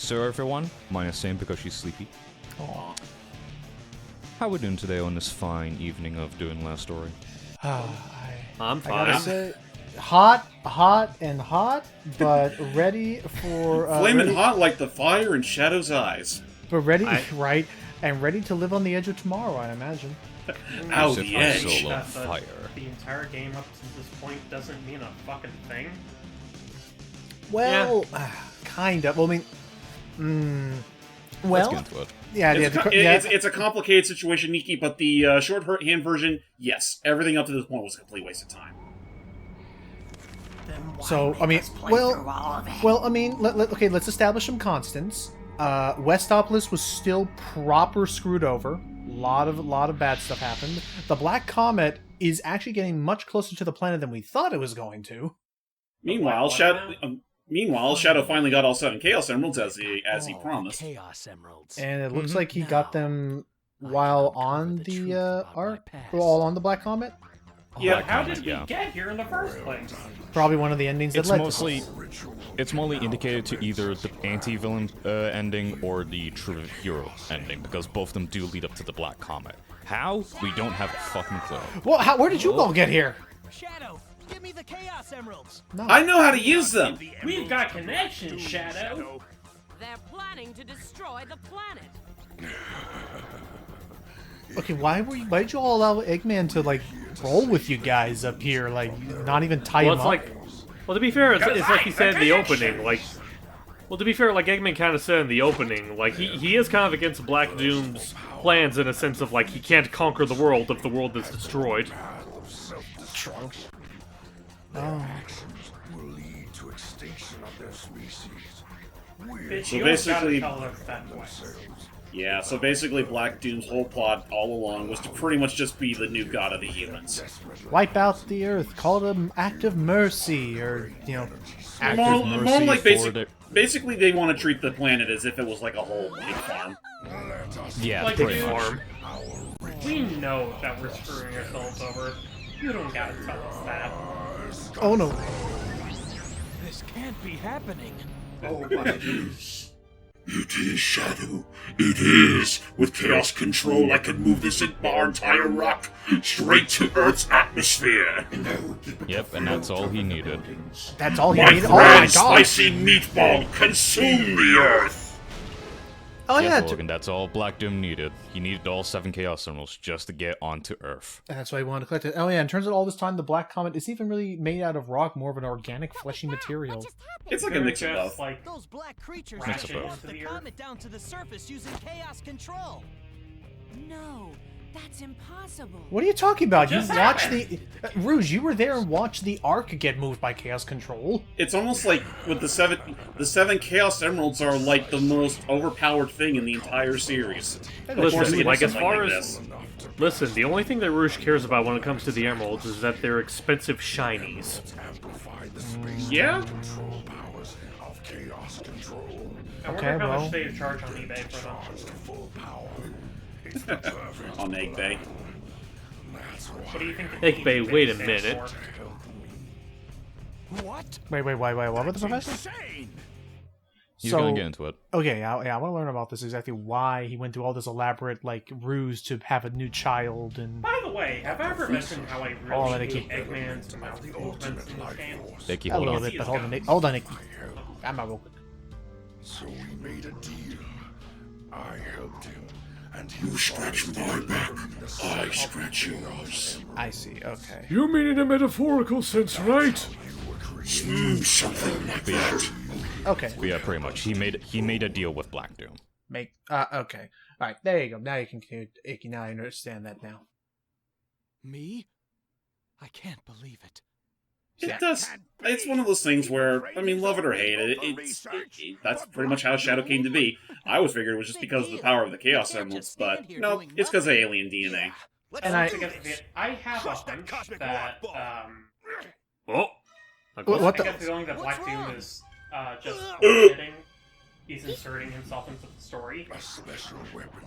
So everyone, minus Sam because she's sleepy. Aww. How we doing today on this fine evening of doing last story? I'm I fine. gotta say, hot, but ready for Flaming hot like the fire in Shadow's eyes. but ready, right, and ready to live on the edge of tomorrow. I imagine. Ow, Set the my edge. soul on That fire. the entire game up to this point doesn't mean a fucking thing. Well, kind of. Well, I mean, Let's well, get into it. yeah, It's a complicated situation, Nikki, but the shorthand version, yes, everything up to this point was a complete waste of time. So, I mean, well, I mean, okay, let's establish some constants. Westopolis was still proper screwed over. Lot of bad stuff happened. The Black Comet is actually getting much closer to the planet than we thought it was going to. Meanwhile, Shadow finally got all 7 Chaos Emeralds as he promised. Chaos Emeralds. And it looks like he got them while on the arc, all on the Black Comet. Yeah, But how did we get here in the first place? Probably one of the endings that It's led mostly, to this. it's mostly indicated to either the anti-villain ending or the true hero ending, because both of them do lead up to the Black Comet. How? We don't have a fucking clue. Well, where did you all get here? Shadow, give me the Chaos Emeralds. No. I know how to use them! We've got connections, Shadow. They're planning to destroy the planet. Okay, why did you all allow Eggman to like roll with you guys up here? Like, not even tie Well, him it's up. like, well, to be fair, it's like he said in the opening. Like, well, to be fair, like Eggman kind of said in the opening, like he is kind of against Black Doom's plans in a sense of like he can't conquer the world if the world is destroyed. True. will lead to extinction of their species. Bitch, So you always gotta basically- tell us that way. Yeah, so basically Black Doom's whole plot all along was to pretty much just be the new god of the humans. Wipe out the Earth. Call it an act of mercy, or act More, of mercy. more like for basically they want to treat the planet as if it was like a whole pig farm. Yeah, Like, pretty dude, much. we know that we're screwing ourselves over. You don't gotta tell us that. Oh no! This can't be happening. Oh, but it is. It is, Shadow. It is. With Chaos Control, I can move this entire rock straight to Earth's atmosphere. Yep, and that's all he needed. That's all he My needed. Oh my grand god! spicy meatball, consume the Earth. Oh yeah, Yes, Logan, that's all Black Doom needed. He needed all 7 Chaos Emeralds just to get onto Earth. that's why he wanted to collect it. Oh yeah, and turns out all this time the Black Comet isn't even really made out of rock, more of an organic, fleshy material. It's like a Could've mix of just, both. like, Those black creatures Mix just of brought both. the comet down to the surface using chaos control. No, that's impossible. What are you talking about? You Just watched happened. the Rouge. You were there and watched the Ark get moved by Chaos Control. It's almost like with the seven Chaos Emeralds are like the most overpowered thing in the entire series. Listen, like as Something far like as this. listen, the only thing that Rouge cares about when it comes to the emeralds is that they're expensive shinies. Yeah? I Okay, wonder how well. much they charge on eBay for them. On Egg Bay. What do you think? Egg Bay, wait a stands minute. for? What? Wait, what about the professor? Insane! He's So- gonna get into it. Okay, I want to learn about this, exactly why he went through all this elaborate, like, ruse to have a new child, and... By the way, have I ever mentioned how I Oh, really Nicky. hate Eggman's mouth movements in this game? Nicky, A hold little on. bit, but hold on, Nick. Hold on, Nick. I'm not real quick. So we made a deal. I helped him, and You scratch my back, I scratch yours. I see, okay. You mean in a metaphorical sense, right? Something like that. Okay, Yeah, pretty much. He made a deal with Black Doom. okay. Alright, there you go. Now you can continue. Icky, now I understand that now. Me? I can't believe it. It does. It's one of those things where, I mean, love it or hate it, that's pretty much how Shadow came to be. I always figured it was just because of the power of the Chaos Emeralds, but no, it's because of alien DNA. And I... I have a hunch that, Oh, What I the... get the feeling that Black Doom is, just forgetting. He's inserting himself into the story. a special weapon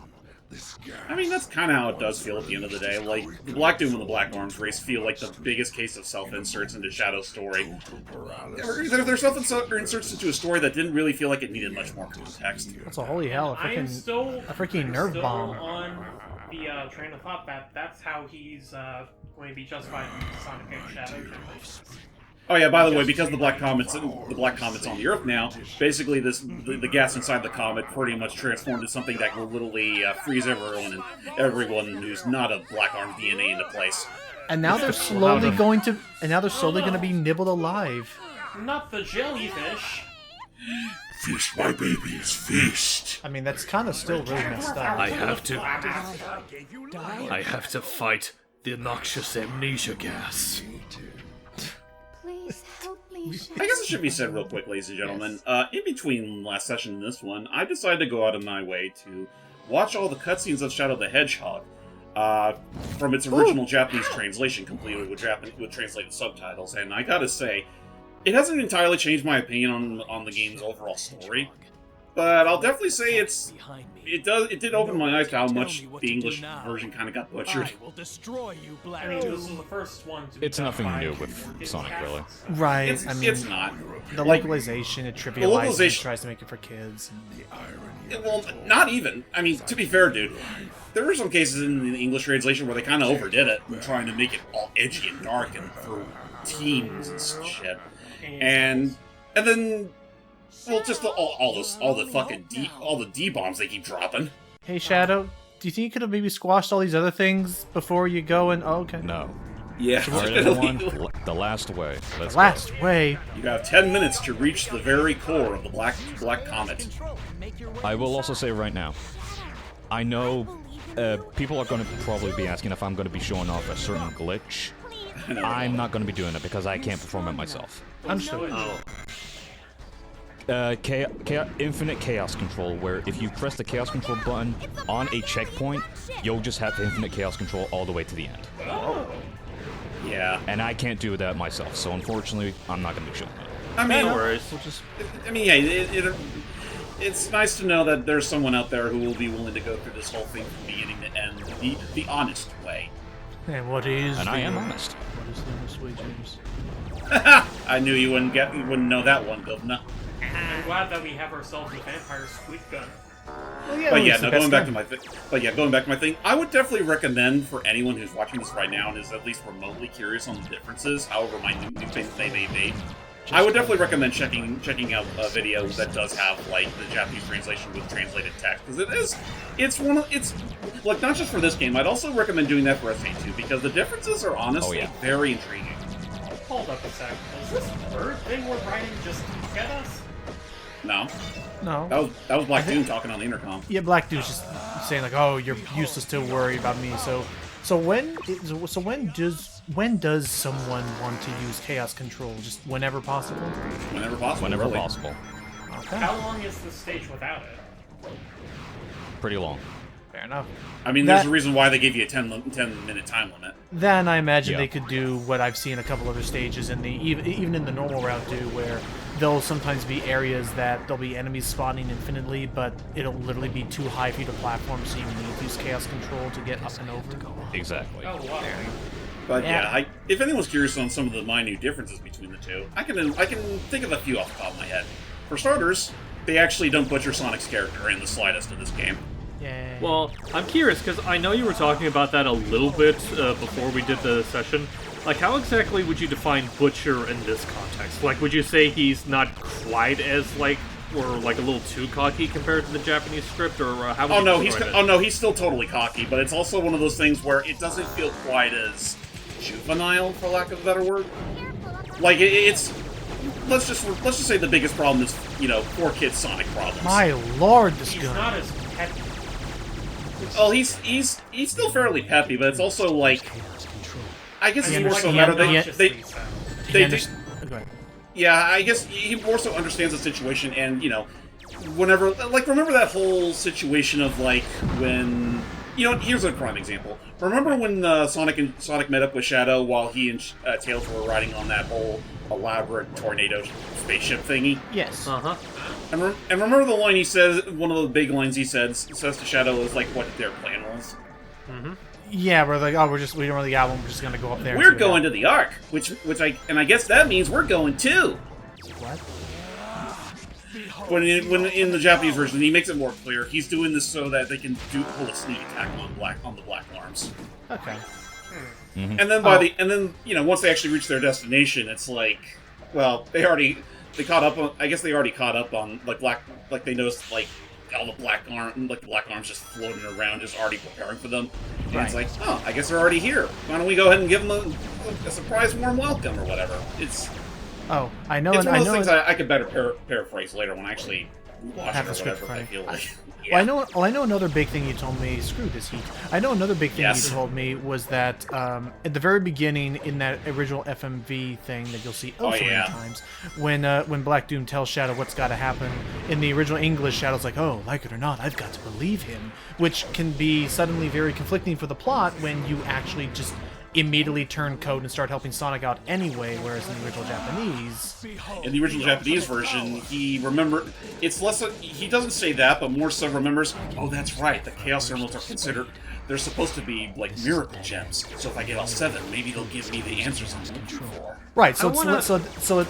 I mean, that's kind of how it does feel at the end of the day. Like, the Black Doom and the Black Arms race feel like the biggest case of self-inserts into Shadow's story. Or they're self-inserts into a story that didn't really feel like it needed much more context. That's a holy hell, a freaking nerve still bomb. on the train of thought that that's how he's going to be justified in Sonic and Shadow. Oh yeah, by the way, because the Black Comet's on the Earth now, basically the gas inside the comet pretty much transformed into something that will literally freeze everyone who's not of Black Arms DNA into place. And now they're slowly going to be nibbled alive. Not the jellyfish. Feast, my babies, feast. I mean, that's kind of still really messed up. I have to fight the noxious amnesia gas. Please help me. I guess it should be said real quick, ladies and gentlemen. In between last session and this one, I decided to go out of my way to watch all the cutscenes of Shadow the Hedgehog from its original Japanese translation, completed with translated subtitles. And I gotta say, it hasn't entirely changed my opinion on the game's overall story, but I'll definitely say it did open my eyes to how much the English version kind of got butchered. I will destroy you, Black I mean, this is Doom. the first one to be It's nothing done new by with Disney Sonic, really. cats. Right, It's, I mean, it's not. the localization, it trivializes localization- it, tries to make it for kids. Well, not even. I mean, to be fair, dude, there are some cases in the English translation where they kind of overdid it, trying to make it all edgy and dark and for teens and shit. And then, well, just all the D bombs they keep dropping. Hey, Shadow, do you think you could have maybe squashed all these other things before you go and... Oh, okay. No. Yeah. Alright, everyone, the last way. Let's go. Last way. You have 10 minutes to reach the very core of the Black Comet. I will also say right now, I know people are going to probably be asking if I'm going to be showing off a certain glitch. I'm not going to be doing it because I can't perform it myself. Understood. Infinite chaos control, where if you press the chaos control button on a checkpoint, you'll just have infinite chaos control all the way to the end. Yeah. And I can't do that myself, so unfortunately, I'm not going to be showing it. I mean, No worries. yeah, it's nice to know that there's someone out there who will be willing to go through this whole thing from beginning to end the honest way. And what is And I am honest. What is the honest way, James? I knew you wouldn't know that one, Governor. I'm glad that we have ourselves a vampire squeak gun. Well, yeah, But it yeah, was the no, best going back time. to my thing, I would definitely recommend for anyone who's watching this right now and is at least remotely curious on the differences, however minute they may be. I would definitely recommend checking out a video that does have like the Japanese translation with translated text, because it's like not just for this game. I'd also recommend doing that for SA2 because the differences are honestly very intriguing. Hold up a sec. Is this bird thing we're riding just to get us? No, No. that was Black Doom talking on the intercom. Yeah, Black Dude's just saying like, "Oh, you're useless to worry about me." So when does someone want to use chaos control? Just whenever possible. Whenever possible. Whenever really. possible. Okay. How long is the stage without it? Pretty long. Fair enough. I mean, there's a reason why they give you a 10-minute time limit. Then I imagine Yeah. they could do what I've seen a couple other stages in the even in the normal route do, where there'll sometimes be areas that there'll be enemies spawning infinitely, but it'll literally be too high for you to platform, so you need to use chaos control to get up and over. Exactly. Oh, wow. But Yeah. yeah, if anyone's curious on some of the minute differences between the two, I can think of a few off the top of my head. For starters, they actually don't butcher Sonic's character in the slightest in this game. Yeah. Well, I'm curious, because I know you were talking about that a little bit before we did the session. Like, how exactly would you define Butcher in this context? Like, would you say he's not quite as, like, or, like, a little too cocky compared to the Japanese script, or how would you describe it? He's still totally cocky, but it's also one of those things where it doesn't feel quite as juvenile, for lack of a better word. Like, it's... Let's just say the biggest problem is, poor kid Sonic problems. My lord, this He's gun. not as peppy. Well, he's still fairly peppy, but it's also like... I guess it's more so a he matter obnoxiously that so. Go ahead. yeah, I guess he more so understands the situation, and whenever remember that whole situation of like when here's a prime example. Remember when Sonic met up with Shadow while he and Tails were riding on that whole elaborate tornado spaceship thingy? Yes. Uh-huh. And remember the line he says, one of the big lines he says to Shadow is like what their plan was. Yeah, we're like, oh, we don't really got one. We're just gonna go up there. and We're see what going to the Ark, I guess that means we're going too. happens. What? When in the Japanese version, he makes it more clear. He's doing this so that they can pull a sneak attack on the Black Arms. Okay. And then once they actually reach their destination, it's like, well, they caught up on. I guess they already caught up on they noticed all the black arms just floating around, just already preparing for them. And it's like, oh, I guess they're already here. Why don't we go ahead and give them a surprise warm welcome or whatever? It's Oh, I know. it's one I of know. those things I could better paraphrase later when I actually watch Have it or the script whatever. If I in feel front of like. Well, I know another big thing you told me. Screw this heat. I know another big thing Yes. you told me was that at the very beginning in that original FMV thing that you'll see so many times, when Black Doom tells Shadow what's got to happen in the original English, Shadow's like, "Oh, like it or not, I've got to believe him," which can be suddenly very conflicting for the plot when you actually just immediately turn code and start helping Sonic out anyway, whereas in the original Japanese... In the original Japanese version, he doesn't say that, but more so remembers, oh, that's right, the Chaos Emeralds are considered... They're supposed to be, like, miracle gems, so if I get all 7, maybe they'll give me the answers I'm looking for. Right, so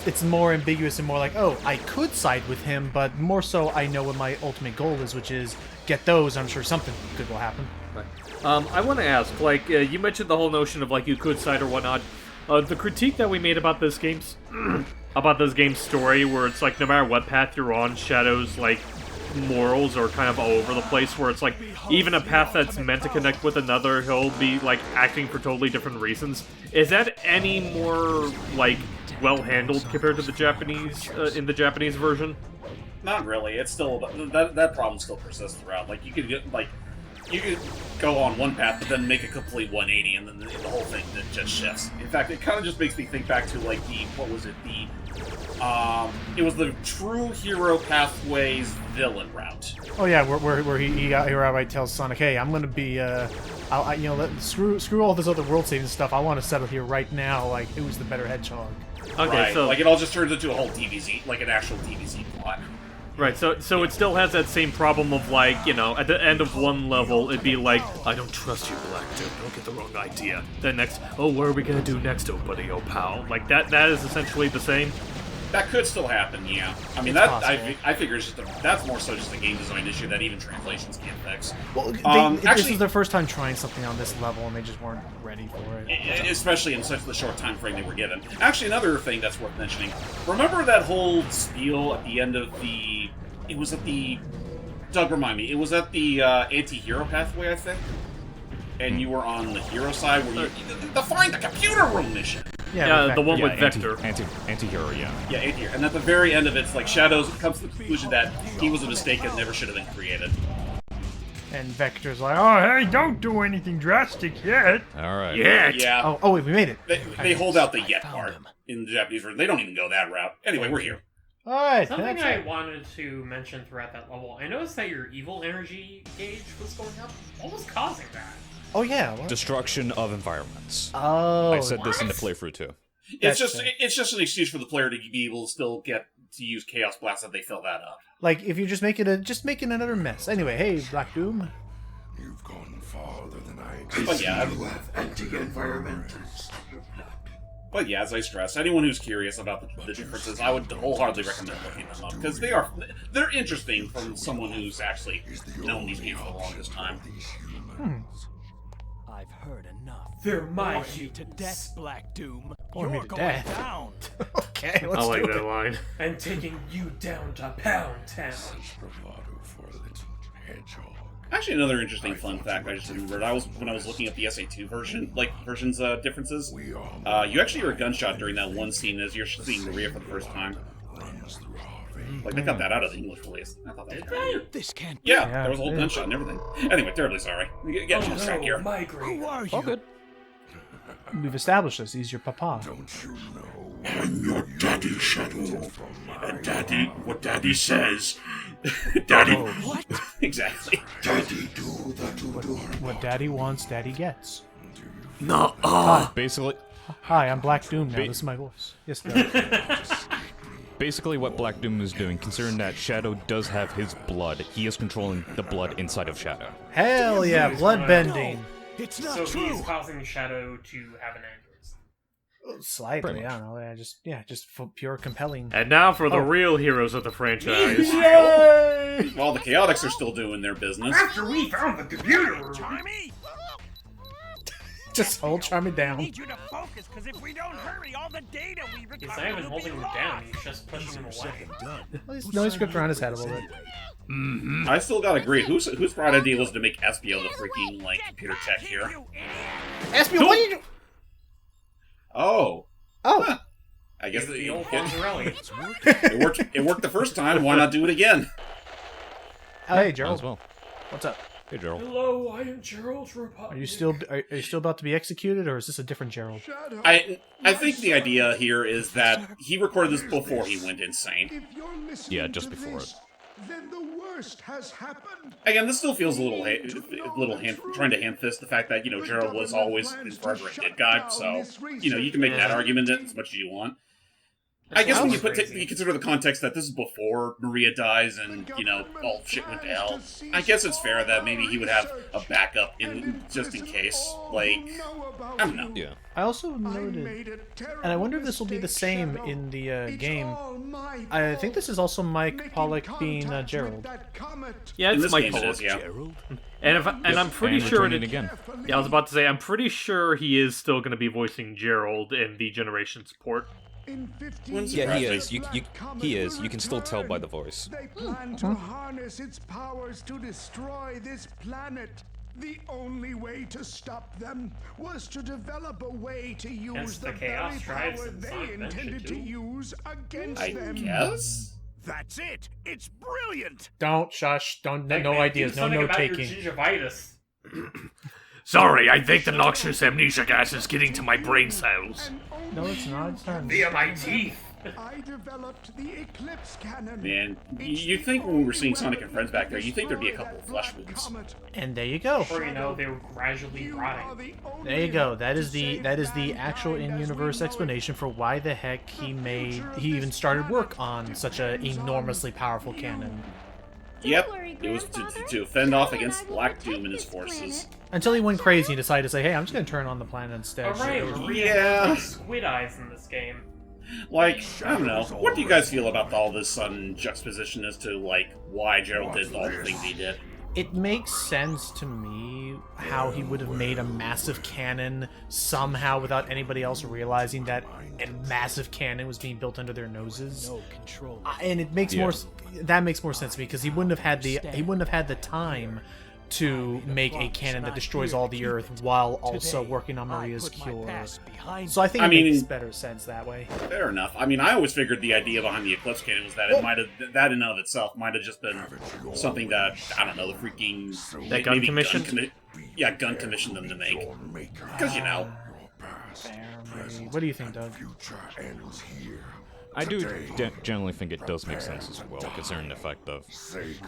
it's more ambiguous and more like, oh, I could side with him, but more so I know what my ultimate goal is, which is get those, I'm sure something good will happen. I want to ask, you mentioned the whole notion of, you could side or whatnot. The critique that we made about this game's story, where it's no matter what path you're on, Shadow's, morals are kind of all over the place, where it's even a path that's meant to connect with another, he'll be, acting for totally different reasons. Is that any more, well-handled compared to the Japanese, in the Japanese version? Not really. It's still... That problem still persists throughout. You could get, you could go on one path, but then make a complete 180, and then the whole thing just shifts. In fact, it kind of just makes me think back to, what was it? It was the True Hero Pathways villain route. Oh yeah, where he outright tells Sonic, "Hey, I'm gonna be screw all this other world saving stuff. I want to settle here right now. Who's the better Hedgehog?" Okay, right. so it all just turns into a whole DBZ, an actual DBZ plot. Right, so it still has that same problem of, at the end of one level, it'd be I don't trust you, Black Doom, don't get the wrong idea. Then next, oh, what are we gonna do next, oh buddy, oh pal? That is essentially the same? That could still happen, yeah. I mean, I figure that's more so just a game design issue that even translations can't fix. Well, this was their first time trying something on this level, and they just weren't ready for it. Especially in such the short time frame they were given. Actually, another thing that's worth mentioning. Remember that whole spiel at the end of the... It was at the... Doug, remind me. It was at the anti-hero pathway, I think? And you were on the hero side where you... The Find the Computer Room mission! Yeah, the one with Vector. Anti-hero, yeah. Yeah, anti-hero. And at the very end of it, it's Shadows comes to the conclusion that he was a mistake and never should have been created. And Vector's like, "Oh, hey, don't do anything drastic yet." All right. Yeah. Oh, wait, we made it. They hold out the yet part in the Japanese version. They don't even go that route. Anyway, we're here. All right. Something I wanted to mention throughout that level, I noticed that your evil energy gauge was going up. What was causing that? Oh yeah. What? Destruction of environments. Oh. I said this in the playthrough too. It's just an excuse for the player to be able to still get to use Chaos Blast if they fill that up. If you just making another mess. Anyway, hey, Black Doom. You've gone farther than I expected. But yeah, You have anti-environmentals. But yeah, as I stress, anyone who's curious about the differences, I would wholeheartedly recommend looking them up because they're interesting from someone who's actually known these games for the longest time. I've heard enough. They're my you to death, Black Doom. Or me You're to going death. down. Okay, let's I like do that it. line. and taking you down to Pound Town. Such bravado for a little hedgehog. Actually, another interesting fun fact I just remembered. When I was looking at the SA2 version's differences. You actually hear a gunshot during that one scene as you're seeing Maria for the first time. Runs through our veins. They got that out of the English release. I thought that was kind of weird. This can't be. Yeah, there was a whole gunshot and everything. Anyway, terribly sorry. Get off track here. migraine. Who are you? All good. We've established this. He's your papa. Don't you know? I'm your daddy, Shadow. And Daddy, what Daddy says. Daddy. What? Exactly. Daddy do that to do. What Daddy wants, Daddy gets. No. Basically, Hi, I'm Black Doom now. This is my voice. Yes, Dad. basically what Black Doom is doing, considering that Shadow does have his blood, he is controlling the blood inside of Shadow. Hell yeah, blood bending. It's So not he's true. causing Shadow to have an aneurysm. Slightly, Pretty I don't know. Just for pure compelling. And now for the Oh. real heroes of the franchise. Yay! While the Chaotix are still doing their business. After we found the computer room. Charmy, Just hold Charmy I down. need you to focus, because if we don't hurry, all the data we He's recover not even will holding be him lost. down, he's just pushing him away. Well, he's no script around his head a little bit. I still gotta agree. Whose bright idea was to make Espio the freaking like computer tech here? Espio, what are you doing? Oh, Oh, I guess The it, old Fonzarelli. it worked. It worked the first time. Why not do it again? hey Might as Gerald, well. what's up? Hey, Gerald. Hello, I am Gerald Robot. Are you still about to be executed, or is this a different Gerald? I think the idea here is that he recorded this before he went insane. If you're listening Yeah, just to before this, then the worst has happened. Again, this still feels a little trying to hand fist the fact that Gerald was always and forever a good guy. So you can make that argument as much as you want. I guess when you you consider the context that this is before Maria dies and all shit went to hell, I guess it's fair that maybe he would have a backup just in case. Like, I don't know. Yeah. I also noted, and I wonder if this will be the same in the game. I think this is also Mike Pollock being Gerald. Yeah, In it's this Mike game it Pollock. is, yeah. And I'm pretty and sure returning again. Yeah, I was about to say I'm pretty sure he is still going to be voicing Gerald in the Generations port. Yeah, he is. He is. You can still tell by the voice. They plan to harness its powers to destroy this planet. The only way to stop them was to develop a way to use Hence the the Chaos very Tribes power and they Sonic intended to Adventure use against I them. guess. That's it. It's brilliant. Don't shush. Don't Hey, no man, ideas. do No something note about your taking. gingivitis. Sorry, I think the noxious amnesia gas is getting to my brain cells. No, it's not. It's not. Via my teeth. I developed the Eclipse Cannon. Man, you'd think when we were seeing Sonic and Friends back there, you'd think there'd be a couple of flesh wounds. And there you go. Before you know, they were gradually rotting. There you go. That is the actual in-universe explanation for why the heck he even started work on such a enormously powerful cannon. Yep, it was to fend off against Black Doom and his forces. Until he went crazy and decided to say, "Hey, I'm just gonna turn on the planet instead." Alright, Maria Yeah. has squid eyes in this game. Like, I don't know. What do you guys feel about all this sudden juxtaposition as to, like, why Gerald did all the things he did? It makes sense to me how he would have made a massive cannon somehow without anybody else realizing that a massive cannon was being built under their noses. No control. And it makes Yeah. that makes more sense to me because he wouldn't have had the time to make a cannon that destroys all the Earth while also working on Maria's cure. So I think I it mean- makes better sense that way. Fair enough. I mean, I always figured the idea behind the Eclipse Cannon was that it might have, that in and of itself might have just been something that, I don't know, the freaking... That gun maybe commission? Gun commissioned them to make. Because, What do you think, Doug? I do generally think it does make sense as well, considering the fact of,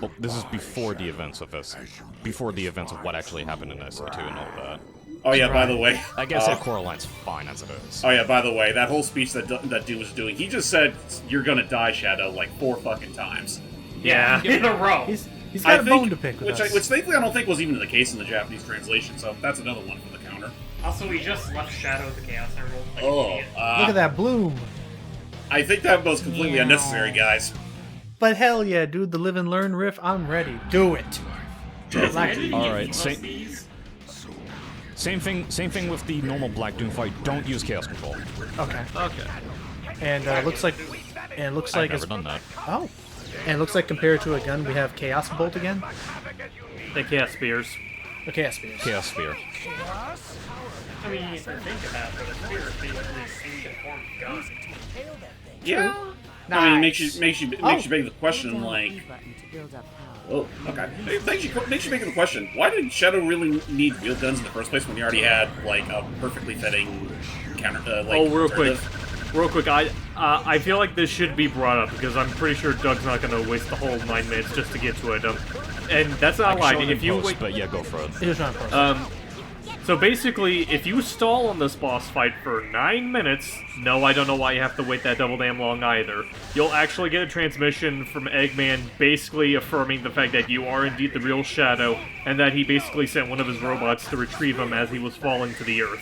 well, this is before the events of what actually happened in SA2 and all that. Oh yeah, by the way... I guess that Coraline's fine as it is. Oh yeah, by the way, that whole speech that dude was doing, he just said, "You're gonna die, Shadow," like 4 fucking times. Yeah. In a row. He's got a bone to pick with which us. which thankfully I don't think was even the case in the Japanese translation, so that's another one for the counter. Also, we just left Shadow the Chaos Emerald. Like Oh, an idiot. Look at that bloom. I think that was completely unnecessary, guys. But hell yeah, dude, the live and learn riff, I'm ready. Do it. Imagine All if right, you say- lost these. Same thing with the normal Black Doom fight. Don't use Chaos Control. Okay. Okay. And looks like I've never done that. Oh. And it looks like compared to a gun, we have Chaos Bolt again. The Chaos Spears. Or Chaos Spears. Chaos Spear. I mean, you can think about it, but a spear is basically a single form of gun. Yeah. I mean, makes you make the question like, oh, okay. It makes you make the question: why did Shadow really need real guns in the first place when he already had like a perfectly fitting counter? Real quick, I feel like this should be brought up because I'm pretty sure Doug's not going to waste the whole 9 minutes just to get to it. And that's not a lie. If you wait, but yeah, go for it. It was not first. So basically, if you stall on this boss fight for 9 minutes, no, I don't know why you have to wait that double damn long either, you'll actually get a transmission from Eggman basically affirming the fact that you are indeed the real Shadow, and that he basically sent one of his robots to retrieve him as he was falling to the earth.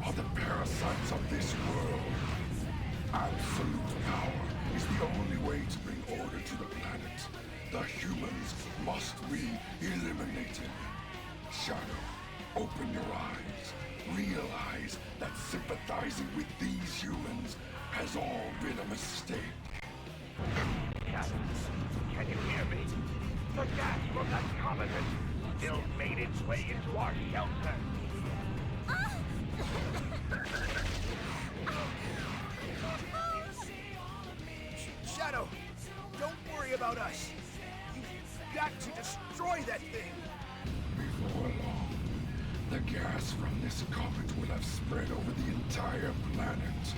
Are the parasites of this world. Absolute power is the only way to bring order to the planet. The humans must be eliminated. Shadow, open your eyes. Realize that sympathizing with these humans has all been a mistake. Can you hear me? The gas from that comet has still made its way into our shelter. Shadow, don't worry about us. You've got to destroy that thing. Before long, the gas from this comet will have spread over the entire planet.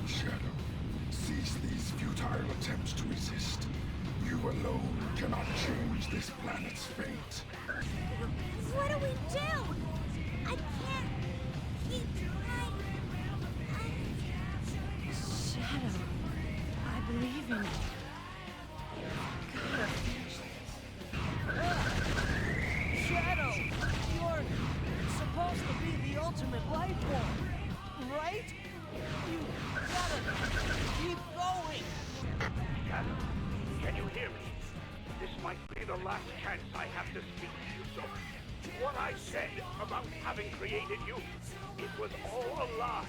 Shadow, cease these futile attempts to resist. You alone cannot change this planet's fate. What do we do? I can't keep Shadow, I believe in you. Shadow, you're supposed to be the ultimate life form, right? You gotta keep going. Shadow, can you hear me? This might be the last chance I have to speak to you, so what I said about having created you, it was all a lie.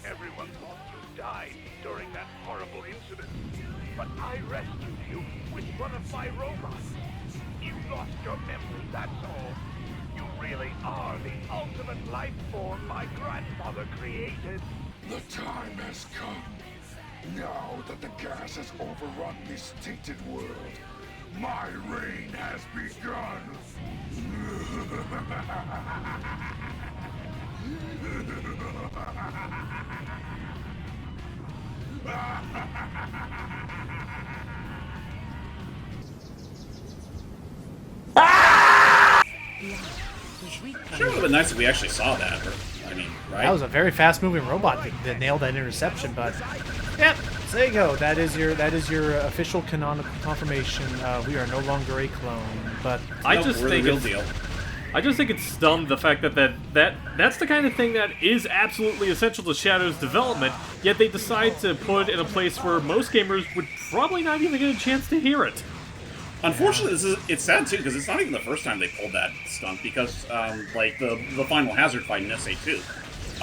Everyone thought you died during that horrible incident, but I rescued you with one of my robots. You lost your memory, that's all. You really are the ultimate life form my grandfather created. The time has come. Now that the gas has overrun this tainted world, my reign has begun. Sure, it would have been nice if we actually saw that. I mean, right? That was a very fast-moving robot that nailed that interception, but yep, there you go. That is your official canonical confirmation. We are no longer a clone, but I just we're think the real it's deal. I just think it's dumb the fact that's the kind of thing that is absolutely essential to Shadow's development, yet they decide to put it in a place where most gamers would probably not even get a chance to hear it. Unfortunately, it's sad too because it's not even the first time they pulled that stunt. Because like the final hazard fight in SA2,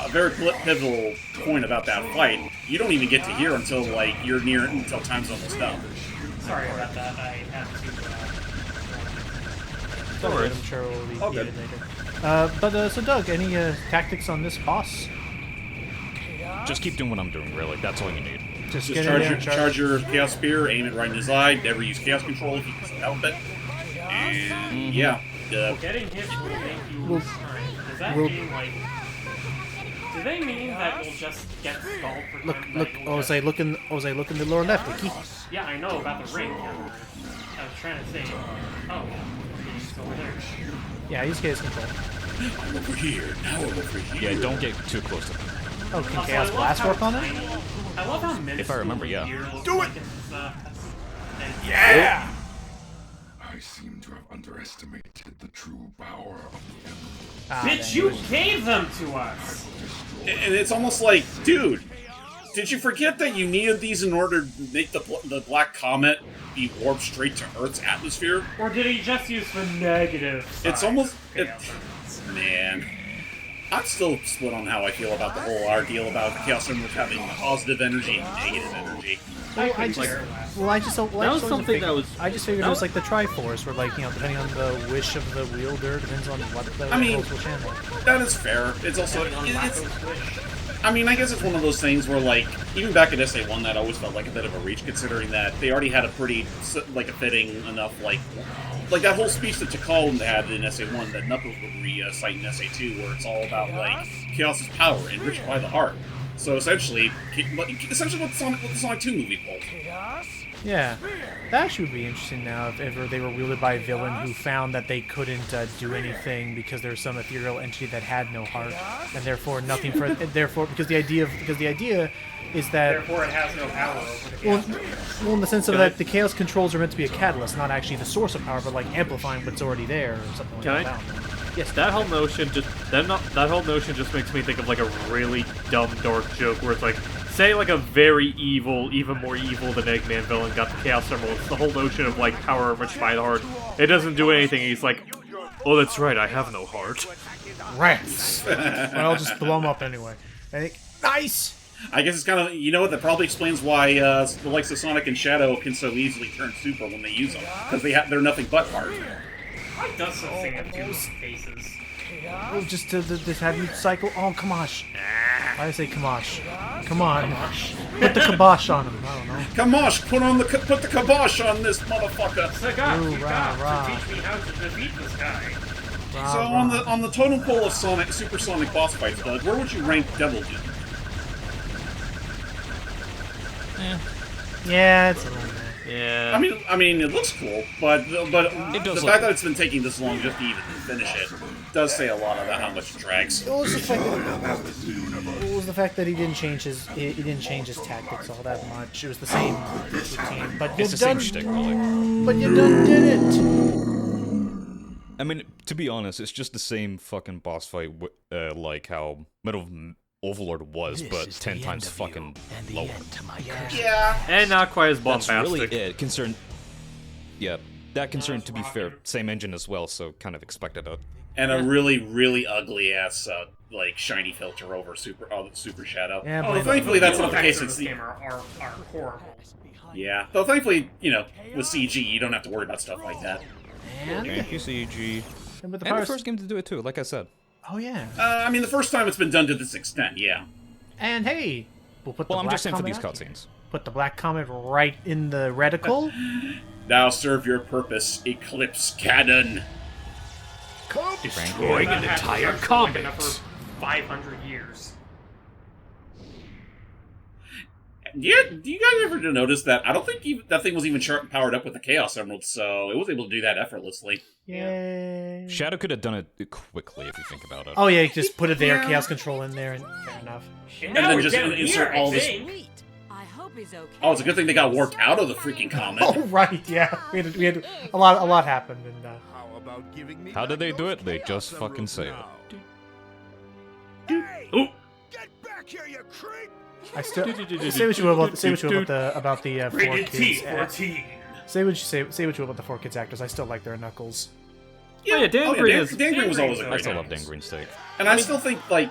a very pivotal point about that fight, you don't even get to hear until like you're near until time's almost up. Sorry about that. I had to. don't worry, I'm sure we'll be Okay. later. So Doug, any tactics on this boss? Just keep doing what I'm doing, really. That's all you need. Just Just get in there, charge your Chaos Spear, aim it right in his eye, never use Chaos Control if you can help it. And yeah. Getting hit will make you time. Does that mean, like... Do they mean that we'll just get stalled for time? Look, Jose, look in the lower left, Icky. Yeah, I know about the ring here. I was trying to say... Oh, he's over there. Yeah, he's Chaos Control. I'm over here, now I'm over here. Yeah, don't get too close to them. Oh, can Also, Chaos I love Blast how work on it? tiny- I love how minuscule If I remember, yeah. the gear looks Do like it! in this, and- Yeah! I seem to have underestimated the true power of the Emerald. Bitch, you gave them to us! And it's almost like, dude, did you forget that you needed these in order to make the Black Comet be warped straight to Earth's atmosphere? Or did he just use the negative side? It's almost... man. I'm still split on how I feel about the whole ordeal about Chaos Emerald having positive energy and negative energy. I just don't. That was something that was- I just figured that it was was- like the Triforce, where like depending on the wish of the wielder, depends on what the host will channel. That is fair. It's also... I mean, I guess it's one of those things where, like, even back at SA1, that always felt like a bit of a reach, considering that they already had a pretty, like, a fitting enough, like that whole speech that Tikal had in SA1 that Knuckles would recite in SA2, where it's all about, like, Chaos's power, enriched by the heart. So essentially what the Sonic 2 movie pulled. Yeah, that should be interesting now if ever they were wielded by a villain who found that they couldn't do anything because there's some ethereal entity that had no heart, and therefore nothing for therefore because the idea is that Therefore, it has no power over the well, chaos. well, in the sense of that the chaos controls are meant to be a catalyst, not actually the source of power, but like amplifying what's already there or something like that. Yes, that whole notion just makes me think of like a really dumb dark joke where it's like, say like a very evil, even more evil than Eggman villain got the Chaos Emerald. It's the whole notion of like power over by the heart. It doesn't do anything. He's like, oh, that's right, I have no heart. Rats. Well, I'll just blow them up anyway. I think nice. I guess it's kind of, you know what, that probably explains why the likes of Sonic and Shadow can so easily turn super when they use them. Because they're nothing but heart. Why does something have two faces? Oh, just to have you cycle. Oh, Kamash. Why did I say Kamash? Come on. Put the kibosh on him. I don't know. Kamash, put the kibosh on this motherfucker. Sagat, Ooh, you rah, got rah. to teach me how to defeat this guy. So on the totem pole of Sonic Supersonic boss fights, Doug, where would you rank Devil Doom? Yeah, it's a little bit. Yeah. I mean, it looks cool, but the fact that it's been taking this long just to even finish it does say a lot about how much it drags. What was the fact that he didn't change his tactics all that much? It was the same routine, but It's the same shtick, really. But you done did it. I mean, to be honest, it's just the same fucking boss fight, like how Metal Overlord was, but 10 times fucking lower. Yeah. And not quite as That's bombastic. really it. Yeah, that concern, to be fair, same engine as well, so kind of expected it. And a really, really ugly ass like shiny filter over Super Shadow. Yeah, Although but thankfully that's not the case. in It's this game are horrible. yeah. Though thankfully, you know, with CG you don't have to worry about stuff like that. Thank you, CG. And with And the first game to do it too, like I said. Oh yeah. I mean, the first time it's been done to this extent, yeah. And hey, we'll put the Well, I'm black just saying for comet these out here. cutscenes. Put the black comet right in the reticle. Now serve your purpose, Eclipse Cannon. Destroying an That has entire been comet. for 500 years. Yeah, do you guys ever notice that? I don't think that thing was even powered up with the Chaos Emerald, so it was able to do that effortlessly. Yay. Shadow could have done it quickly if you think about it. Oh yeah, just put it there, chaos control in there, and fair enough. And then just insert all this. I hope he's okay. Oh, it's a good thing they got warped out of the freaking comet. Oh right, yeah. We had a lot happened, and How about giving me How did they back do those it? They Chaos just fucking Emeralds say it. now? Hey! Ooh. Get back here, you creep! I still say what you will about the four Rated kids. T14. Say what you will about the four kids actors. I still like their knuckles. Yeah, Dan Green is. Dan Green was always a I great still love actor. Dan Green Steak. And I still think Dan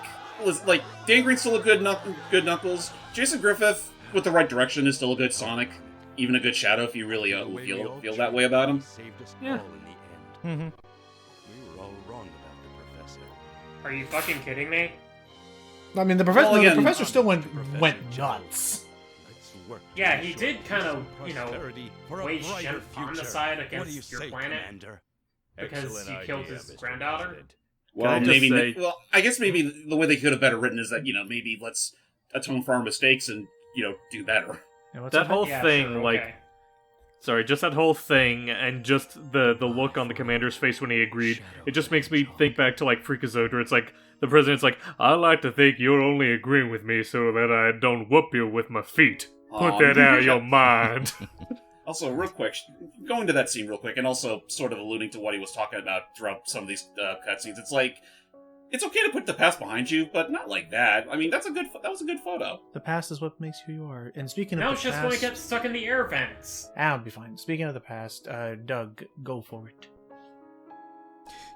Green's still a good Knuckles. Jason Griffith with the right direction is still a good Sonic, even a good Shadow if you really feel that way about him. Yeah. Mm-hmm. Are you fucking kidding me? I mean, the professor, Well, again- the professor still went nuts. Yeah, he did kind of, wage Shem on the side against your planet because you killed his granddaughter. Well, I just maybe. say- Well, I guess maybe the way they could have better written is that maybe let's atone for our mistakes and do better. And what's That up? whole Yeah, thing, sure, like, okay. sorry, just that whole thing, and just the look on the commander's face when he agreed, it just makes me think back to, like, Freakazoid, where it's like, the president's like, I like to think you're only agreeing with me so that I don't whoop you with my feet. Put that out of your mind. Also, real quick, going to that scene real quick, and also sort of alluding to what he was talking about throughout some of these cutscenes, it's like, it's okay to put the past behind you, but not like that. I mean, that was a good photo. The past is what makes who you are. And speaking Now of it's the just past, going to get stuck in the air vents. I'll be fine. Speaking of the past, Doug, go for it.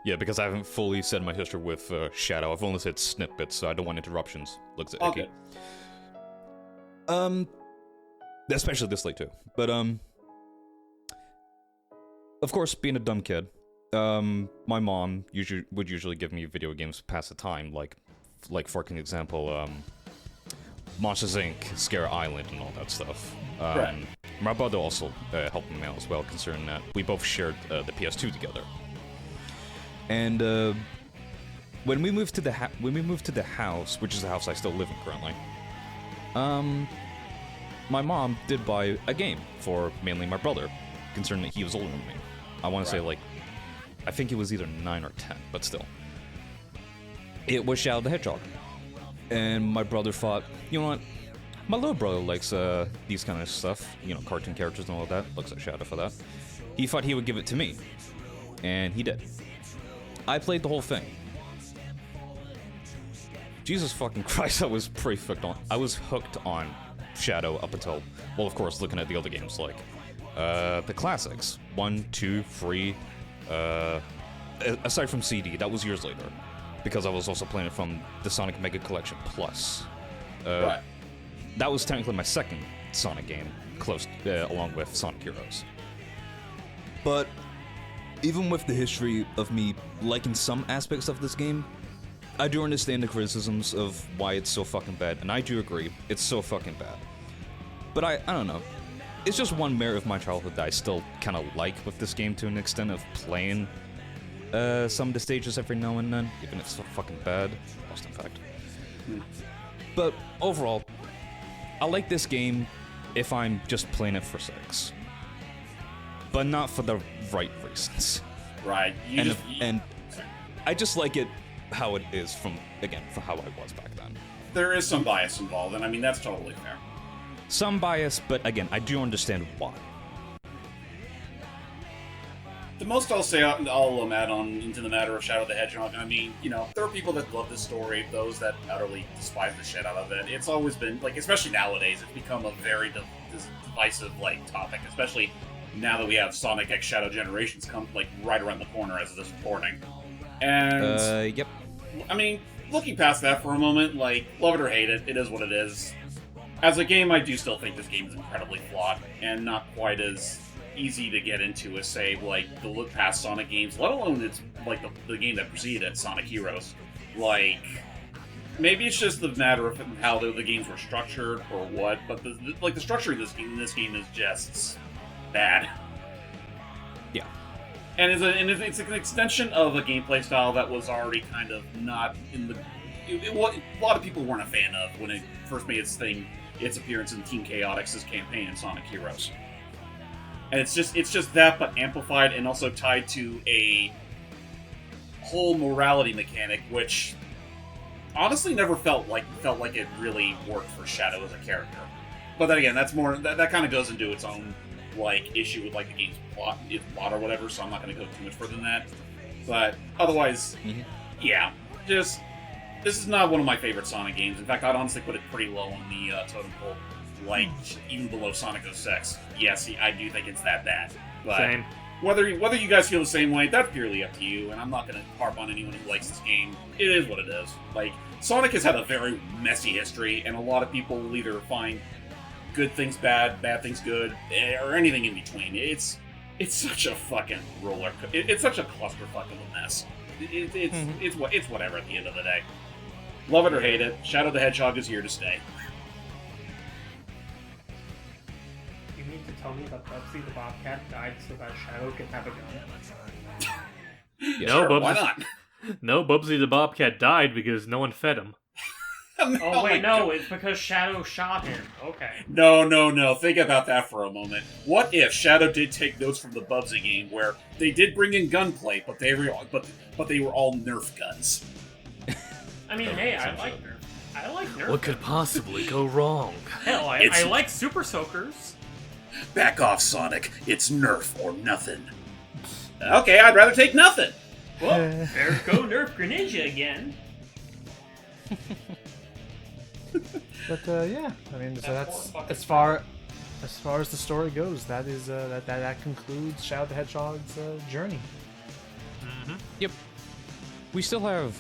Yeah, because I haven't fully said my history with Shadow. I've only said snippets, so I don't want interruptions. Looks icky. Okay. Especially this late too. But of course, being a dumb kid, my mom would usually give me video games to pass the time, like for example, Monsters Inc., Scare Island, and all that stuff. Right. My brother also helped me out as well, considering that we both shared the PS2 together. And when we moved to the house, which is the house I still live in currently, My mom did buy a game for mainly my brother, considering that he was older than me. I want to say, like, I think it was either 9 or 10, but still. It was Shadow the Hedgehog. And my brother thought, you know what? My little brother likes these kind of stuff, you know, cartoon characters and all of that. Looks at Shadow for that. He thought he would give it to me. And he did. I played the whole thing. Jesus fucking Christ, I was pretty hooked on. I was hooked on Shadow up until, well, of course, looking at the other games, like, the classics. 1, 2, 3, aside from CD, that was years later. Because I was also playing it from the Sonic Mega Collection Plus. Right. That was technically my second Sonic game, close, along with Sonic Heroes. But even with the history of me liking some aspects of this game, I do understand the criticisms of why it's so fucking bad, and I do agree, it's so fucking bad. But I don't know. It's just one merit of my childhood that I still kind of like with this game to an extent of playing some of the stages every now and then, even if it's so fucking bad. Lost in fact. But overall, I like this game if I'm just playing it for sex. But not for the right reasons. Right. And I just like it how it is from how I was back then. There is some bias involved, and I mean, that's totally fair. Some bias, but again, I do understand why. The most I'll say, I'll add on into the matter of Shadow the Hedgehog. I mean, you know, there are people that love this story, those that utterly despise the shit out of it. It's always been, like, especially nowadays, it's become a very divisive, like, topic, especially now that we have Sonic X Shadow Generations come, like, right around the corner as of this recording. And, yep. I mean, looking past that for a moment, like, love it or hate it, it is what it is. As a game, I do still think this game is incredibly flawed, and not quite as easy to get into as, say, like, the look past Sonic games, let alone it's, like, the game that preceded it, Sonic Heroes. Like, maybe it's just the matter of how the games were structured or what, but, the structure of this game is just bad. Yeah. And it's an extension of a gameplay style that was already kind of not in the... a lot of people weren't a fan of when it first made its appearance in Team Chaotix's campaign in Sonic Heroes. And it's just that, but amplified and also tied to a whole morality mechanic, which honestly never felt like it really worked for Shadow as a character. But then again, that's more that kind of goes into its own like issue with like the game's plot or whatever. So I'm not going to go too much further than that. But otherwise, yeah, just this is not one of my favorite Sonic games. In fact, I'd honestly put it pretty low on the totem pole. Like, even below Sonic 06. Yes, I do think it's that bad. But same. Whether you guys feel the same way, that's purely up to you, and I'm not going to harp on anyone who likes this game. It is what it is. Like, Sonic has had a very messy history, and a lot of people will either find good things bad, bad things good, or anything in between. It's such a fucking roller... It's such a clusterfuck of a mess. It's whatever at the end of the day. Love it or hate it, Shadow the Hedgehog is here to stay. You mean to tell me that Bubsy the Bobcat died so that Shadow could have a gun? Yeah, no, sure, why not? No, Bubsy the Bobcat died because no one fed him. Oh wait, no, it's because Shadow shot him. Okay. No. Think about that for a moment. What if Shadow did take notes from the Bubsy game, where they did bring in gunplay, but they were all Nerf guns? I mean, hey, I like Nerf. I like Nerf. What could possibly go wrong? Hell, I like Super Soakers. Back off, Sonic. It's Nerf or nothing. Okay, I'd rather take nothing. Well, there go Nerf Greninja again. But yeah, I mean, so that's as far as the story goes. That is that concludes Shadow the Hedgehog's journey. Yep. We still have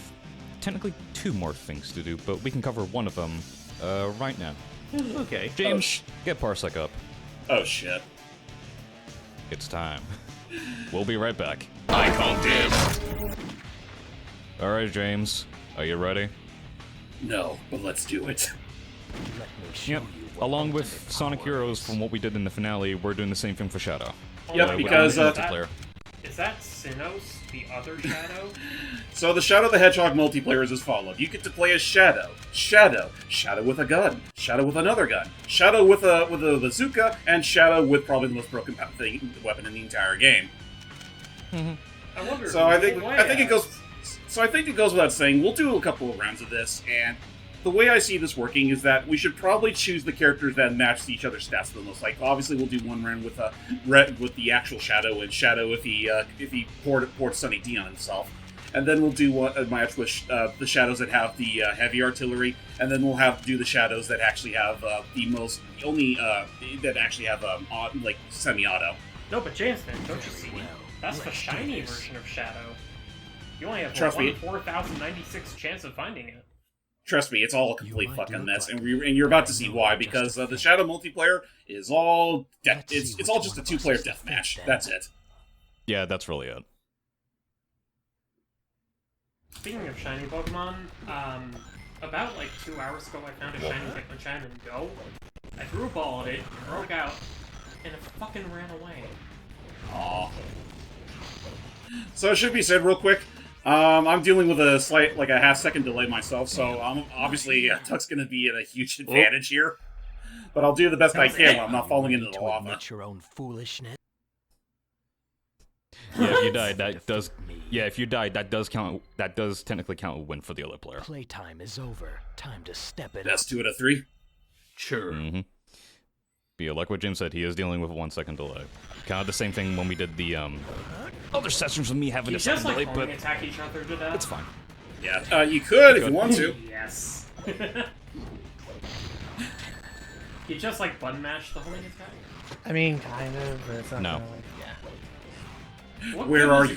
technically 2 more things to do, but we can cover one of them right now. Okay. James, get Parsec up. Oh shit. It's time. We'll be right back. I call dibs. Alright, James. Are you ready? No, but let's do it. Yep. Along with Sonic Heroes, from what we did in the finale, we're doing the same thing for Shadow. Yep, because multiplayer. Is that Sinnoh, the other Shadow? So the Shadow the Hedgehog multiplayer is as follows. You get to play as Shadow, Shadow with a gun, Shadow with another gun, Shadow with a bazooka, and Shadow with probably the most broken weapon in the entire game. I wonder. So I think it goes. So I think it goes without saying, we'll do a couple of rounds of this, and the way I see this working is that we should probably choose the characters that match each other's stats the most. Like, obviously, we'll do one round with with the actual Shadow, and Shadow if he poured Sunny D on himself, and then we'll do a match with the Shadows that have the heavy artillery, and then we'll do the Shadows that actually have that actually have like semi-auto. No, but Jason, don't you see? That's the shiny version of Shadow. You only have Trust me. 4,096 chance of finding it. Trust me, it's all a complete fucking mess, and you're about to see why. Because the Shadow multiplayer is all it's all just a 2-player deathmatch. That's it. Yeah, that's really it. Speaking of shiny Pokemon, about like 2 hours ago, I found a shiny Hitmonchan in Go. I threw a ball at it, it broke out, and it fucking ran away. Aww. So it should be said real quick. I'm dealing with a slight, like a half-second delay myself, so obviously Tuck's going to be at a huge advantage here. But I'll do the best I can while I'm not falling into the lava. Your own foolishness. Yeah, if you died, that does. Yeah, if you died, that does count. That does technically count a win for the other player. Playtime is over. Time to step it up. That's 2 out of 3. Sure. Mm-hmm. But yeah, like what Jim said, he is dealing with a 1-second delay. Kind of the same thing when we did the other sessions with me having a second delay, but attack each other to death? it's fine. Yeah, you could if you want to. Yes. You just like button mash the homing attack? I mean, kind of, but it's not No. kinda like, yeah. Where are you,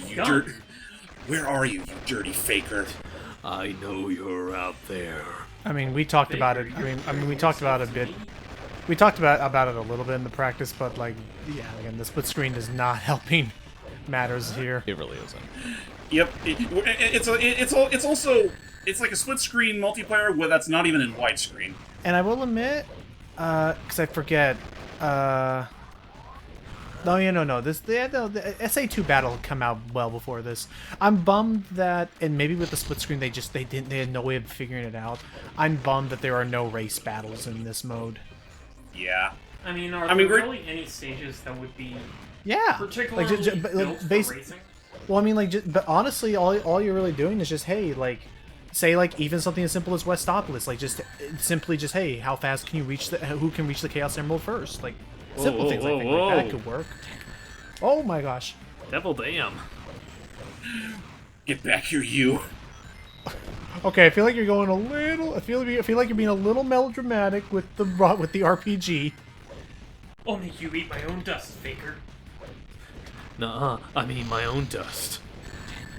Where are you, you dirty faker? I know you're out there. I mean, we talked about it. I mean, we talked about it a bit. We talked about it a little bit in the practice, but like, yeah, again, the split screen is not helping matters here. It really isn't. Yep, it's also like a split screen multiplayer where that's not even in widescreen. And I will admit, because I forget, no, the SA2 battle had come out well before this. I'm bummed that, and maybe with the split screen they had no way of figuring it out. I'm bummed that there are no race battles in this mode. Yeah. I mean, are there really any stages that would be particularly built for racing? Well, I mean, but honestly, all you're really doing is just, hey, like, say, like, even something as simple as Westopolis, like, simply just, hey, how fast can you reach who can reach the Chaos Emerald first? Like, simple things like that could work. Oh my gosh. Devil damn. Get back here, you. Okay, I feel like you're going a little. I feel like you're being a little melodramatic with the RPG. I'll make you eat my own dust, faker. Nuh-uh, I mean my own dust.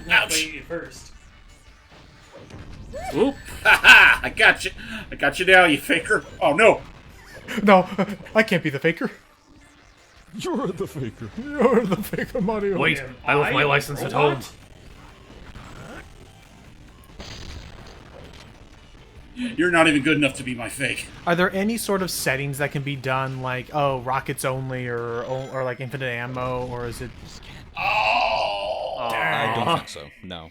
I'll play you first. Oop! Haha! I got you. I got you now, you faker. Oh no! No, I can't be the faker. You're the faker. You're the faker, Mario. Wait, I left my license at home. You're not even good enough to be my fake. Are there any sort of settings that can be done, like, oh, rockets only, or like infinite ammo, or is it? Oh! I don't think so. No.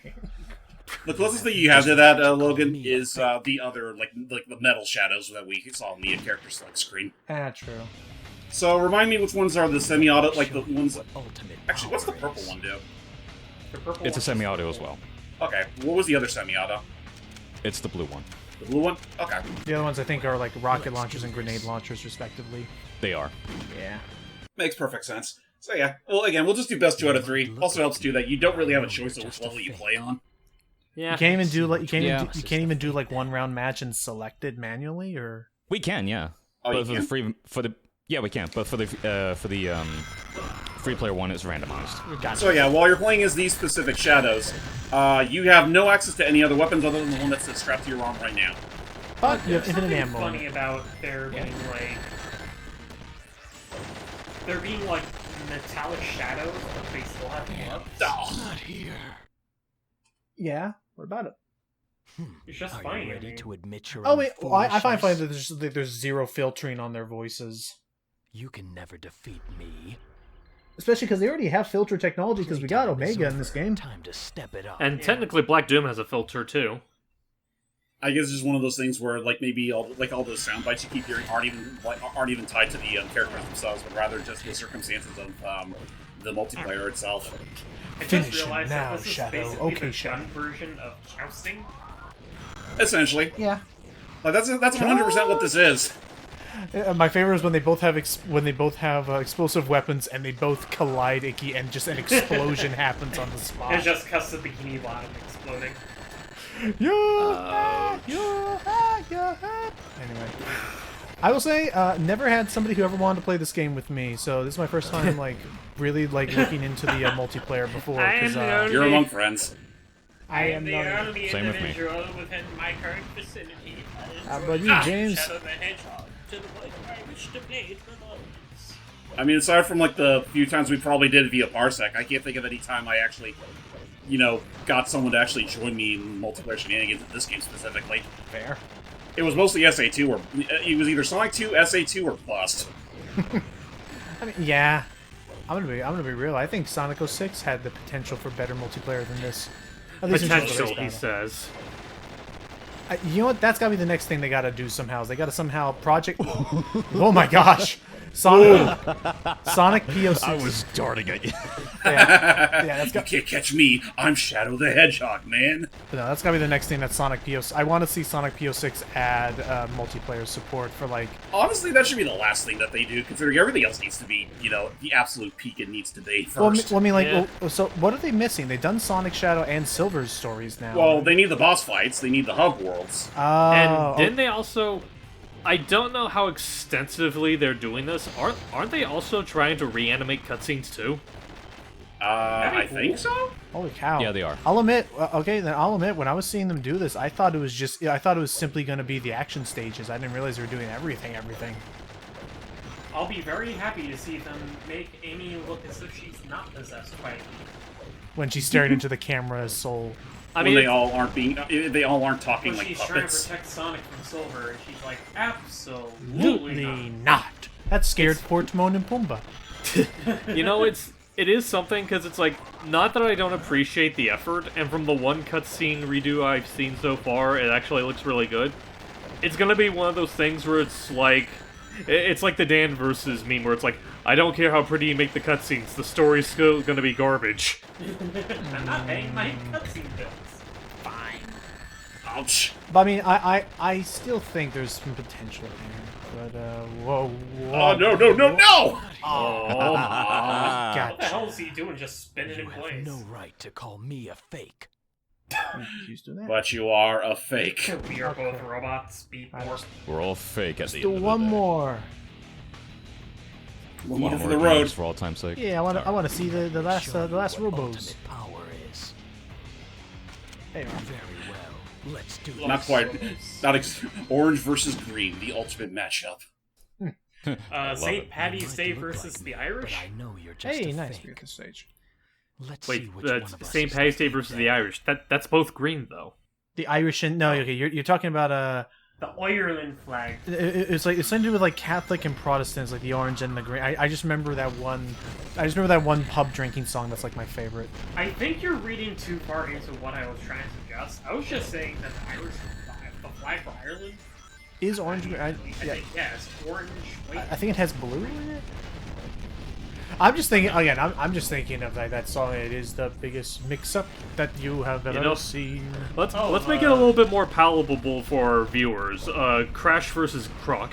The closest thing you have to that, Logan, is the other, like the metal shadows that we saw in the character select screen. True. So remind me which ones are the semi-auto, like the ones. Actually, what's the purple one do? It's a semi-auto as well. Okay, what was the other semi-auto? It's the blue one. The blue one? Okay. The other ones I think are like rocket launchers and grenade launchers, respectively. They are. Yeah. Makes perfect sense. So yeah, well again, we'll just do best 2 out of 3. Also helps too that you don't really have a choice of which level you play on. Yeah. You can't even do like you can't even do like 1-round match and select it manually, or we can, yeah. Oh, but you for can? the free yeah, we can. But for the free player one, it's randomized. Gotcha. So yeah, while you're playing as these specific shadows, you have no access to any other weapons other than the one that's strapped to your arm right now. But you have infinite Something ammo. funny about there being like metallic shadows, but they still have gloves. Oh. Not here. Yeah. What about it? It's just Are funny. you ready to admit your Oh own wait, well, I find funny foolishness? that there's zero filtering on their voices. You can never defeat me. Especially because they already have filter technology because we got Omega in this game. Time to step it up. And technically, Black Doom has a filter too. I guess it's just one of those things where, like, maybe all those sound bites you keep hearing aren't even tied to the characters themselves, but rather just the circumstances of the multiplayer itself. I Finish just him realized now, that this is Shadow. basically Okay, the Shadow. gun version of jousting. Essentially, Yeah. like that's 100% what this is. My favorite is when they both have explosive weapons and they both collide, Icky, and just an explosion happens on the spot. It just cuts the bikini bottom exploding. Anyway, I will say, never had somebody who ever wanted to play this game with me, so this is my first time like really like looking into the multiplayer before. Because You're among friends. I am the only Same with me. individual within my current vicinity. How about you, James? Shadow the Hedgehog, to the point where I wish to play it with others. I mean, aside from like the few times we probably did via Parsec, I can't think of any time I actually, got someone to actually join me in multiplayer shenanigans in this game specifically. Fair. It was mostly SA2 or it was either Sonic 2, SA2, or bust. I mean, yeah. I'm gonna be real. I think Sonic 06 had the potential for better multiplayer than this. At least in terms of Potential, race he battle. says. You know what? That's gotta be the next thing they gotta do somehow. Is they gotta somehow project. Oh my gosh! Sonic PO6. I was darting at you. Yeah, that's You can't catch me. I'm Shadow the Hedgehog, man. But no, that's gotta be the next thing that Sonic PO6. I want to see Sonic PO6 add multiplayer support for like. Honestly, that should be the last thing that they do, considering everything else needs to be, the absolute peak it needs to be first. Well, I mean, like, Yeah. so what are they missing? They've done Sonic Shadow and Silver's stories now. Well, they need the boss fights. They need the hub worlds. And didn't they also? I don't know how extensively they're doing this. Aren't they also trying to reanimate cutscenes too? I think so. Holy cow! Yeah, they are. I'll admit. I'll admit. When I was seeing them do this, I thought it was simply going to be the action stages. I didn't realize they were doing everything. I'll be very happy to see them make Amy look as if she's not possessed by me. When she's staring into the camera's soul. I When mean, they all aren't talking When like she's trying to puppets. protect Sonic from Silver, and she's like, absolutely Absolutely not. not. That scared poor Timon and Pumbaa. it is something because it's like not that I don't appreciate the effort, and from the one cutscene redo I've seen so far, it actually looks really good. It's gonna be one of those things where it's like the Dan versus meme where it's like, I don't care how pretty you make the cutscenes, the story's still gonna be garbage. I'm not paying my cutscene bills. Ouch. But I mean, I still think there's some potential here. But whoa. Oh no! God. What the hell is he doing just spinning You in have place? no right to call me a fake. Used to that. But you are a fake. We are both robots, beat more. We're all fake at the Do end of the one day. more. One more for more the games road. for all time's sake. Yeah, I want to see the last Show me what Robos. ultimate power is. There you are. Very well. Let's do Not this. quite. Orange versus green, the ultimate matchup. St. it. Patty's Day Look versus like the me, Irish? But I know you're just Hey, a nice. fake. At this stage. Let's Wait, see which one of us St. is Patty's the Day fake versus the then. Irish. That's both green though. The Irish and no, okay, you're talking about The Ireland flag. it's like it's something to do with like Catholic and Protestants, like the orange and the green. I just remember that one. I just remember that one pub drinking song that's like my favorite. I think you're reading too far into what I was trying to suggest. I was just saying that the flag for Ireland. Is orange? I think, yeah, it's orange. Wait, I think it has blue in it. I'm just thinking again. I'm just thinking of that song. It is the biggest mix-up that you have ever seen. Let's make it a little bit more palatable for our viewers. Crash versus Croc.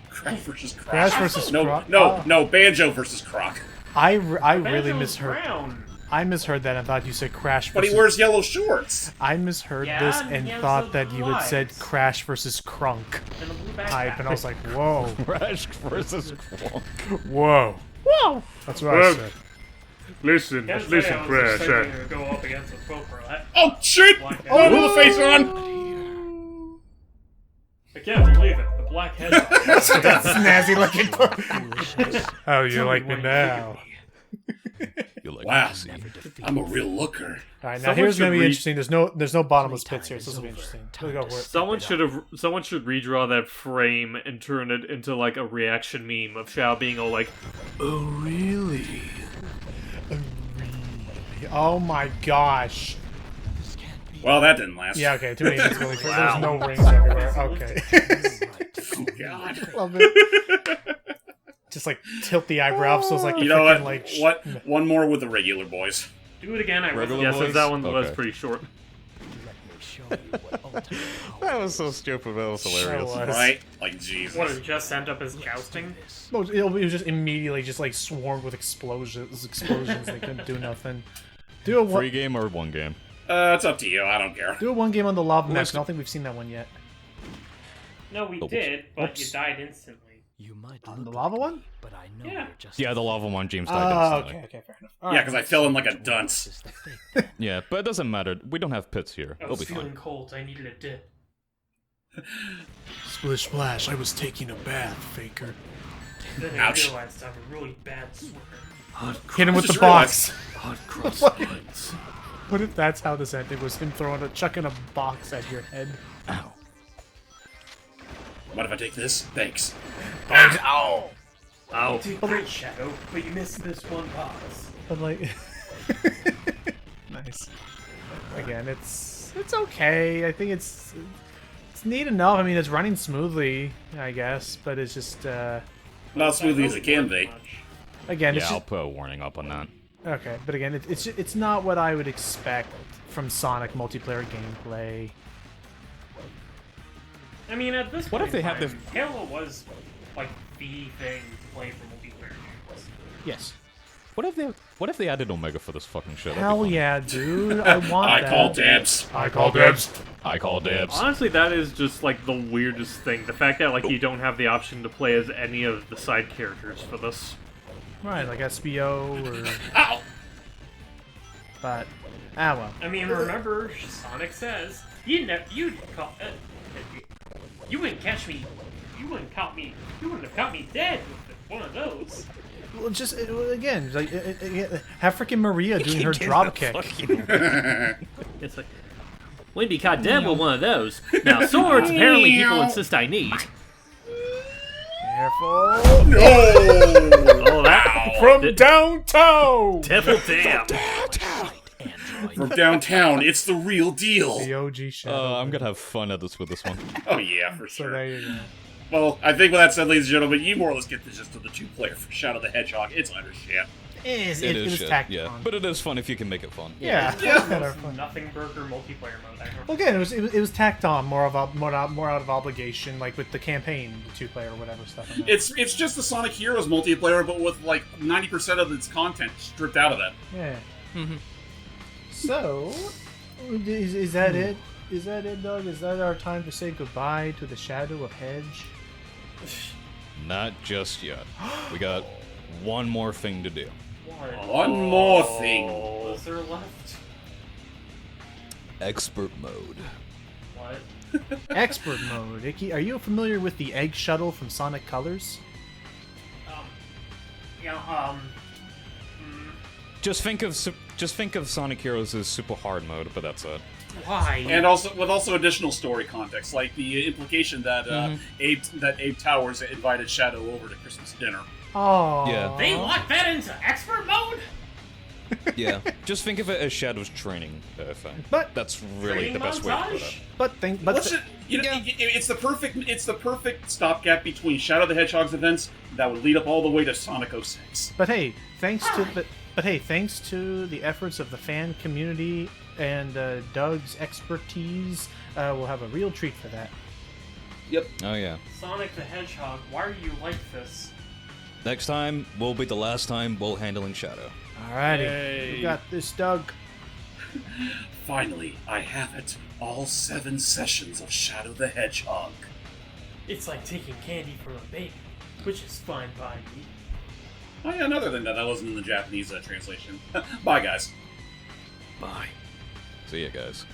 Crash versus Croc. Crash versus Croc? No, Banjo versus Croc. I really Banjo's misheard. brown. I misheard that and thought you said Crash. But he versus- wears yellow shorts. I misheard Yeah, this and and he has thought the that you had said eyes. Crash versus Crunk And the blue type, and I backpack. was like, whoa, Crash versus Cronk. whoa, whoa. That's what I said. Listen, Can't say I was expecting to go up against a Poker. Oh shit! Black Oh, put the face on. I can't believe it. The black hedgehog. That's snazzy looking. Foolishness. How do you like me now? You like Wow, to see. I'm a real looker. All right, now Someone here's should gonna be read- interesting. There's no bottomless pits here, so this will be Playtime is interesting. over. We'll go for it. Someone should redraw that frame and turn it into like a reaction meme of Shao being all like, "Oh really?" Oh my gosh. Well, that didn't last. Yeah, okay, too many hits really quick. Wow. There's no rings everywhere. Okay. Oh, God. Love it. Just like tilt the eyebrow so it's like You know freaking, what? like One more with the regular boys. Do it again. I Regular wasn't. Yeah, boys? since that one was Okay. pretty short. Let me show you what ultimate That was so stupid, but that was hilarious. So, Right? Like, Jesus. What, it just end up as jousting? No, it was just immediately just like swarmed with explosions. They couldn't do nothing. Do a Free one. game or one game? It's up to you. I don't care. Do a one game on the lava map. Let's 'Cause I don't think we've seen that one yet. No, we Oops. did, but Oops. you died instantly. You might On look the lava like one? me, but I know Yeah. you're just Yeah, the lava one, James died Oh, instantly. okay, fair enough. Yeah, because I fell in like a dunce. This is the fake Yeah, but it doesn't matter. We don't have pits here. I It'll was be feeling fine. cold. I needed a dip. Splish splash! I was taking a bath, faker. Then I Ouch. realized I'm a really bad swimmer. Hit him with the Just box. Hot cross What? buns. What if that's how this ended? Was him chucking a box at your head? Ow. What if I take this? Thanks. Ow! Ow. Did great, Shadow, but you missed this one box. But like, nice. Again, it's okay. I think it's neat enough. I mean, it's running smoothly, I guess, but it's just Not as smoothly as it can be. again, Yeah, it's I'll just, put a warning up on that. okay. But again, it's not what I would expect from Sonic multiplayer gameplay. I mean, at this What point if they in have time, Halo was like the thing to play for multiplayer games. Yes. What if they added Omega for this fucking shit? That'd be Hell fun. yeah, dude! I want I that. call dibs. I call dibs. I call dibs. Honestly, that is just like the weirdest thing. The fact that like you don't have the option to play as any of the side characters for this. Right, like SBO or. Ow! But well. I mean, remember, Sonic says, you wouldn't catch me, you wouldn't have caught me dead with one of those. Well, just again, like have freaking Maria doing her drop kick. It's like, wouldn't be caught dead with one of those. Now, swords, apparently people insist I need. Careful. No! Oh, that From downtown. devil damn. From downtown, it's the real deal. The OG Shadow. I'm gonna have fun at this with this one. Oh yeah, for So sure. there you go. Well, I think with that said, ladies and gentlemen, you more or less get the gist of the two-player for Shadow the Hedgehog. It's utter shit. It is was shit, tacked yeah. on. But it is fun if you can make it fun. Yeah. That was nothing burger multiplayer mode ever. Well, again, it was tacked on more out of obligation, like with the campaign, the 2-player or whatever stuff. on that. It's just the Sonic Heroes multiplayer, but with like 90% of its content stripped out of it. Yeah. So, is that it? Is that it, Doug? Is that our time to say goodbye to the Shadow of Hedge? Not just yet. We got one more thing to do. One more thing. Was there left? Expert mode. What? Expert mode. Icky, are you familiar with the egg shuttle from Sonic Colors? Yeah, Just think of Sonic Heroes as super hard mode, but that's it. why? And also additional story context, like the implication that Abe Towers invited Shadow over to Christmas dinner. Oh. Yeah. They locked that into expert mode? Yeah. Just think of it as Shadow's training thing. But- that's really the Training best way to put montage? it. It's the perfect stopgap between Shadow the Hedgehog's events that would lead up all the way to Sonic 06. But hey, thanks to the efforts of the fan community and Doug's expertise, we'll have a real treat for that. Yep. Oh yeah. Sonic the Hedgehog, why are you like this? Next time will be the last time we'll handling Shadow. Alrighty, Yay. we got this, Doug. Finally, I have it. All 7 sessions of Shadow the Hedgehog. It's like taking candy from a baby, which is fine by me. Oh yeah, another thing that wasn't in the Japanese translation. Bye, guys. Bye. See ya, guys.